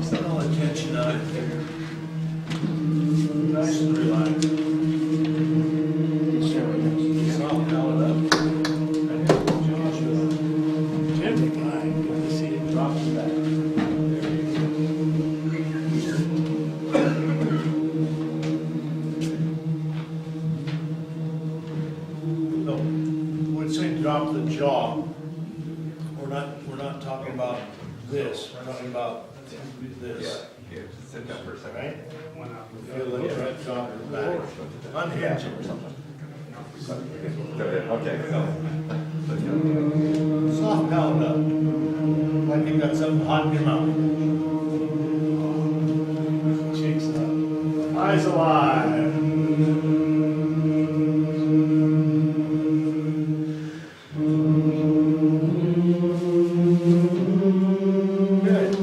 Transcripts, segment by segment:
Put all the tension on it. Nice and relaxed. Soft palate up. Joshua. Tim, hi. Good to see you. Drop it back. There you go. No, when say drop the jaw, we're not talking about this. We're talking about this. Here, sit down for a second. Right? Feel like you're at top of the back. Unhinge it. Okay, so. Soft palate up. Like you've got something hot in your mouth. Cheeks up. Eyes alive. Good.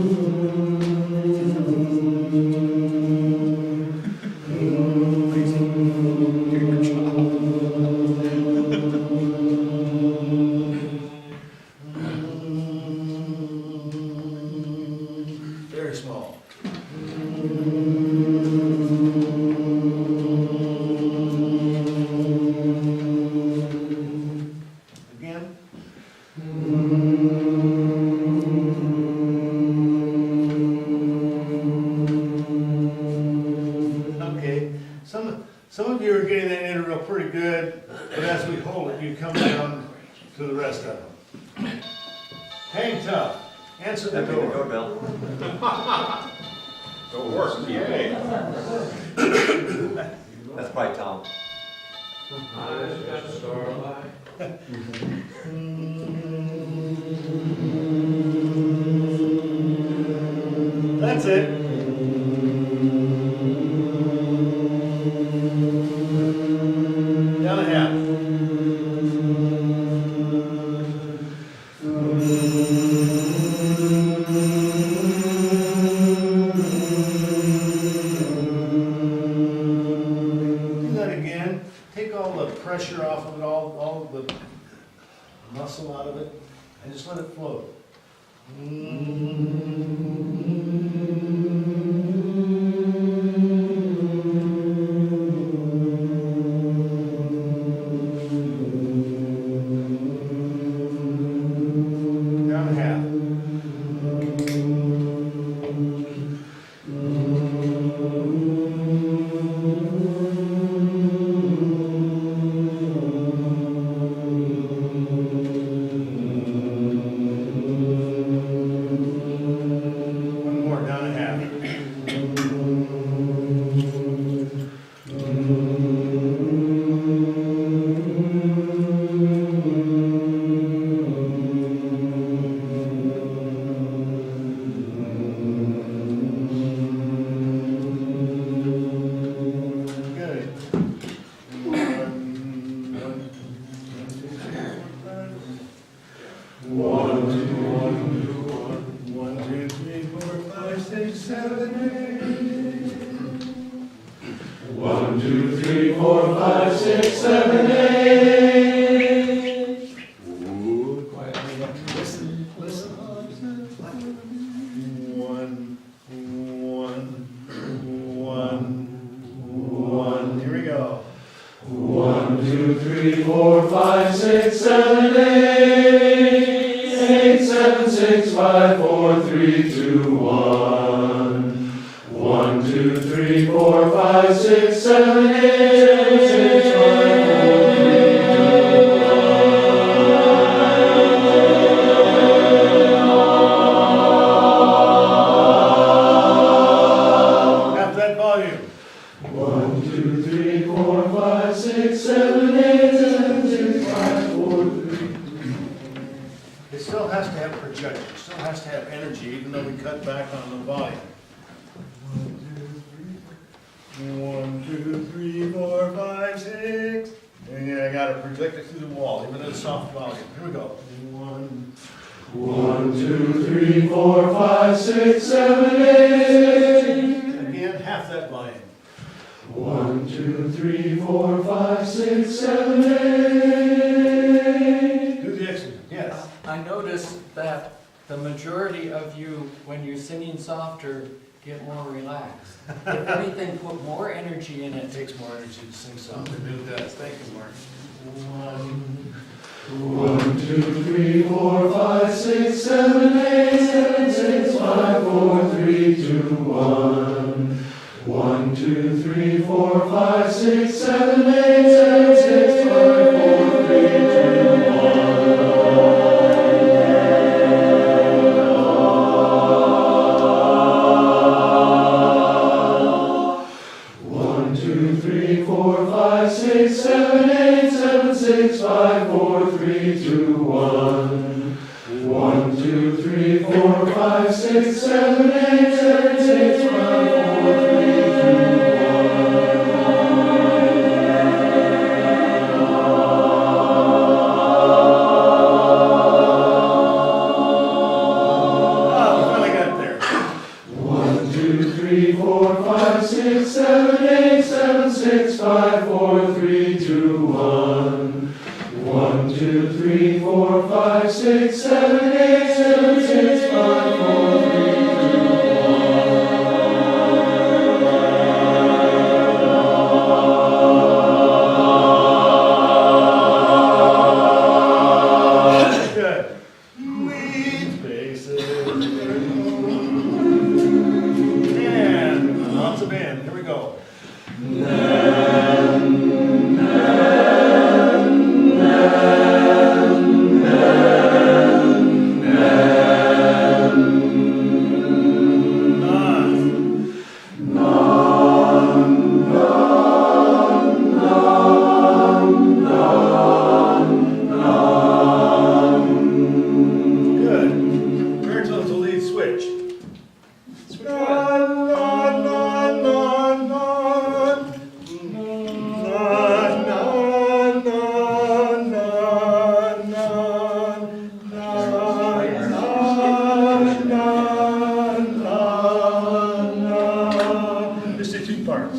Very small. Again. Okay, some of you are getting that interval pretty good, but as we hold it, you come down to the rest of them. Hang tough. Answer the That'd be the door. doorbell. Don't work, yay. That's probably Tom. That's it. Down a half. Do that again. Take all the pressure off of it, all the muscle out of it, and just let it float. Down a half. One more, down a half. Good. One, two, three, four, five, six, seven, eight. 1, 2, 3, 4, 5, 6, 7, 8. Listen, listen. One. Here we go. 1, 2, 3, 4, 5, 6, 7, 8. 8, 7, 6, 5, 4, 3, 2, 1. 1, 2, 3, 4, 5, 6, 7, 8. 6, 5, 4, 3, 2, 1. Half that volume. 1, 2, 3, 4, 5, 6, 7, 8, 7, 6, 5, 4, 3. It still has to have projection, it still has to have energy, even though we cut back on the volume. 1, 2, 3, 4, 5, 6. And yeah, I gotta project it through the wall, even at a soft volume. Here we go. 1. 1, 2, 3, 4, 5, 6, 7, 8. Again, half that volume. 1, 2, 3, 4, 5, 6, 7, 8. Do the exit, yes. I noticed that the majority of you, when you're singing softer, get more relaxed. If anything, put more energy in It it. takes more energy to sing something. It does. Thank you, Mark. 1, 2, 3, 4, 5, 6, 7, 8, 7, 6, 5, 4, 3, 2, 1. 1, 2, 3, 4, 5, 6, 7, 8, 7, 6, 5, 4, 3, 2, 1, 2, 3, 4, 5, 6, 7, 8, 7, 6, 5, 4, 3, 2, 1. 1, 2, 3, 4, 5, 6, 7, 8, 7, 6, 5, 4, 3, 1, 2, 3, 4, 5, 6, 7, 8, 7, 6, 5, 4, 3, 2, 1. 1, 2, 3, 4, 5, 6, 7, 8, 7, 6, 5, 4, 3, 2, 1. Good. Sweet faces. And lots of band. Here we go. Good. Baritone to lead switch. Switch one. Just the two parts.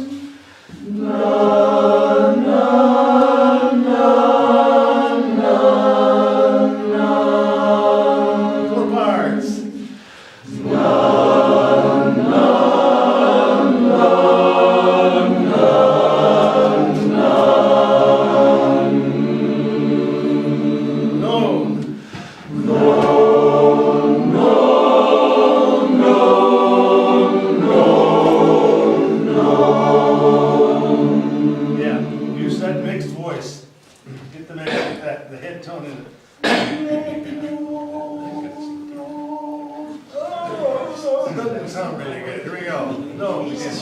Four parts. No. Yeah, use that mixed voice. Get the the head tone in it. Doesn't sound really good. Here we go. No, again.